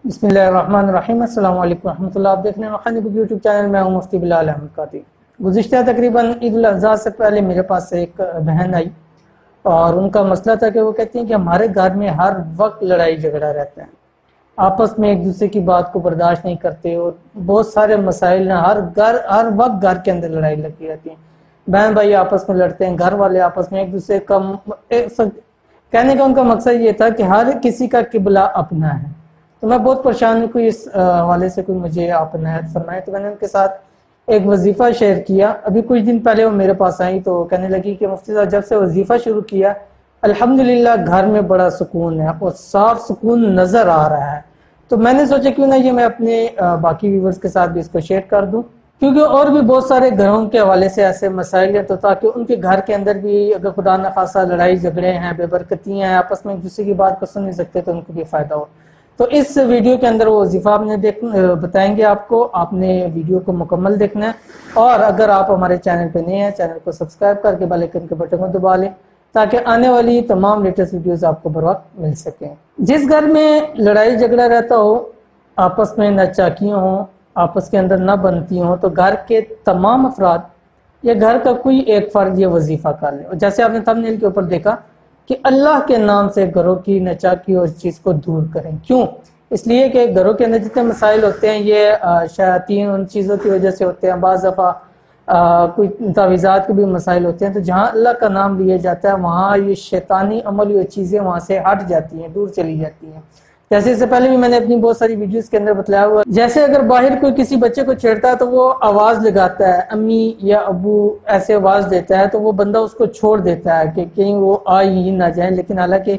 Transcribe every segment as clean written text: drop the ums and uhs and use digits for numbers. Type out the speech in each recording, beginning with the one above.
बिस्मिल्लाहिर्रहमानिर्रहीम। अस्सलाम वालेकुम रहमतुल्लाह। आप देख रहे हैं रुहानी बुक यूट्यूब चैनल में। हूं मुफ्ती बिलाल अहमद काती। गुज़िश्ता तकरीबन ईद उल अज़हा से पहले मेरे पास एक बहन आई और उनका मसला था कि वो कहती हैं कि हमारे घर में हर वक्त लड़ाई झगड़ा रहता है, आपस में एक दूसरे की बात को बर्दाश्त नहीं करते और बहुत सारे मसाइल हैं। हर वक्त घर के अंदर लड़ाई लगी रहती है, बहन भाई आपस में लड़ते हैं, घर वाले आपस में एक दूसरे का कहने का उनका मकसद ये था कि हर किसी का किबला अपना है। तो मैं बहुत परेशान हुई, इस हवाले से कोई मुझे आप इनायत फरमाए। तो मैंने उनके साथ एक वजीफ़ा शेयर किया। अभी कुछ दिन पहले वो मेरे पास आई तो कहने लगी कि मुफ्ती साहब जब से वजीफ़ा शुरू किया अल्हम्दुलिल्लाह घर में बड़ा सुकून है और साफ सुकून नज़र आ रहा है। तो मैंने सोचा क्यों ना ये मैं अपने बाकी व्यूवर्स के साथ भी इसको शेयर कर दूं, क्योंकि और भी बहुत सारे घरों के हवाले से ऐसे मसाइल हैं, तो ताकि उनके घर के अंदर भी अगर खुदा न खासा लड़ाई झगड़े हैं, बेबरकतियाँ हैं, आपस में एक दूसरे की बात को सुन नहीं सकते, तो उनको भी फ़ायदा हो। तो इस वीडियो के अंदर वो वजीफ़ा आपने बताएंगे आपको, आपने वीडियो को मुकम्मल देखना है। और अगर आप हमारे चैनल पे नए हैं, चैनल को सब्सक्राइब करके बेल आइकन के बटन को दबा लें ताकि आने वाली तमाम लेटेस्ट वीडियोस आपको बर वक्त मिल सकें। जिस घर में लड़ाई झगड़ा रहता हो, आपस में नचाकियाँ हों, आपस के अंदर न बनती हों, तो घर के तमाम अफराद या घर का कोई एक फ़र्द ये वजीफ़ा कर ले। और जैसे आपने थंबनेल के ऊपर देखा कि अल्लाह के नाम से घरों की नचाकी और इस चीज़ को दूर करें। क्यों? इसलिए कि घरों के अंदर जितने मसाइल होते हैं ये शयातीन उन चीज़ों की वजह से होते हैं। बाज़ दफ़ा कोई तावीज़ात के भी मसाइल होते हैं, तो जहाँ अल्लाह का नाम लिया जाता है वहाँ ये शैतानी अमल ये चीज़ें वहाँ से हट जाती हैं, दूर चली जाती हैं। जैसे इससे पहले भी मैंने अपनी बहुत सारी वीडियोस के अंदर बताया हुआ, जैसे अगर बाहर कोई किसी बच्चे को छेड़ता है तो वो आवाज़ लगाता है, अम्मी या अबू ऐसे आवाज़ देता है, तो वो बंदा उसको छोड़ देता है कि कहीं वो आ ही ना जाए, लेकिन हालांकि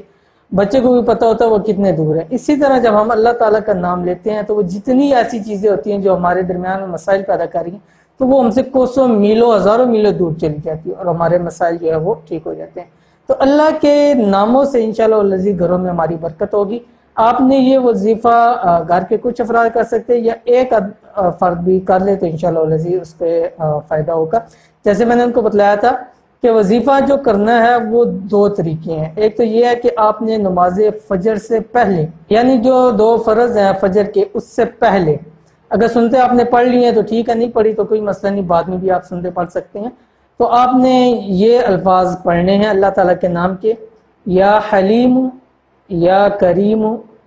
बच्चे को भी पता होता है वो कितने दूर है। इसी तरह जब हम अल्लाह ताला का नाम लेते हैं तो वो जितनी ऐसी चीज़ें होती हैं जो हमारे दरमियान में मसाइल पैदा कर रही हैं, तो वो हमसे कोसों मीलों हज़ारों मीलों दूर चली जाती है और हमारे मसाइल जो है वो ठीक हो जाते हैं। तो अल्लाह के नामों से इंशाअल्लाह लज़ीज़ घरों में हमारी बरकत होगी। आपने ये वजीफ़ा घर के कुछ अफराद कर सकते हैं या एक फ़र्द भी कर ले तो इंशाअल्लाह लज़ीज़ उस पर फ़ायदा होगा। जैसे मैंने उनको बतलाया था कि वजीफ़ा जो करना है वो दो तरीके हैं। एक तो ये है कि आपने नमाज फजर से पहले, यानी जो दो फ़र्ज़ हैं फजर के, उससे पहले अगर सुनते आपने पढ़ ली हैं तो ठीक है, नहीं पढ़ी तो कोई मसला नहीं, बाद में भी आप सुनते पढ़ सकते हैं। तो आपने ये अल्फाज पढ़ने हैं अल्लाह ताला के नाम के, या हलीम या करीम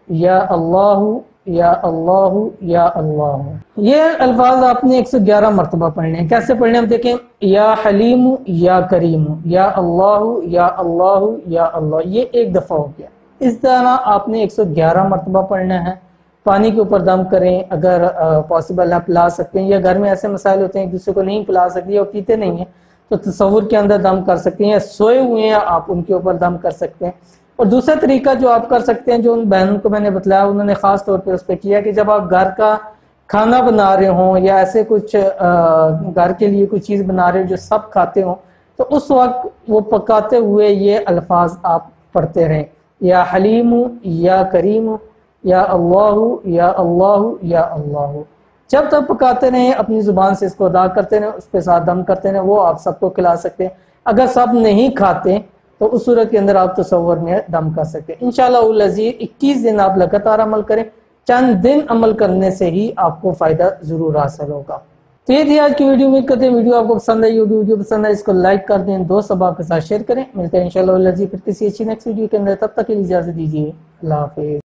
या अल्लाहु या अल्लाहु या अल्लाहु। ये अल्फाज आपने 111 मरतबा पढ़ने हैं। कैसे पढ़ने हम देखें, या हलीम या करीम या अल्लाहु या अल्लाहु या अल्लाह, ये एक दफ़ा हो गया। इस तरह आपने 111 मरतबा पढ़ना है। पानी के ऊपर दम करें, अगर पॉसिबल आप पिला सकते हैं, या घर में ऐसे मसाइल होते हैं एक दूसरे को नहीं पिला सकते और पीते नहीं हैं तो तसव्वुर के अंदर दम कर सकते हैं, या सोए हुए हैं आप उनके ऊपर दम कर सकते हैं। और दूसरा तरीका जो आप कर सकते हैं, जो उन बहनों को मैंने बताया उन्होंने ख़ास तौर पे उस पर किया कि जब आप घर का खाना बना रहे हों या ऐसे कुछ घर के लिए कुछ चीज़ बना रहे हो जो सब खाते हों, तो उस वक्त वो पकाते हुए ये अल्फाज आप पढ़ते रहें, या हलीम या करीम या अल्लाहु या अल्लाहु या अल्लाहु। जब तक पकाते रहें अपनी ज़ुबान से इसको अदा करते रहें, उस पर साथ दम करते रहें, वो आप सबको खिला सकते हैं। अगर सब नहीं खाते तो उस सूरत के अंदर आप तसव्वुर में दम कर सकते हैं। इंशाअल्लाह लज़ीज़ 21 दिन आप लगातार अमल करें, चंद दिन अमल करने से ही आपको फ़ायदा ज़रूर हासिल होगा। तो ये थी आज की वीडियो। उम्मीद करते हैं वीडियो आपको पसंद आई। वीडियो पसंद आई इसको लाइक कर दें, दोस्त सब आपके साथ शेयर करें। मिलते हैं इंशाअल्लाह लज़ीज़ फिर किसी अच्छी नेक्स्ट वीडियो के अंदर, तब तक के लिए इजाज़त दीजिए। अल्लाह हाफ़िज़।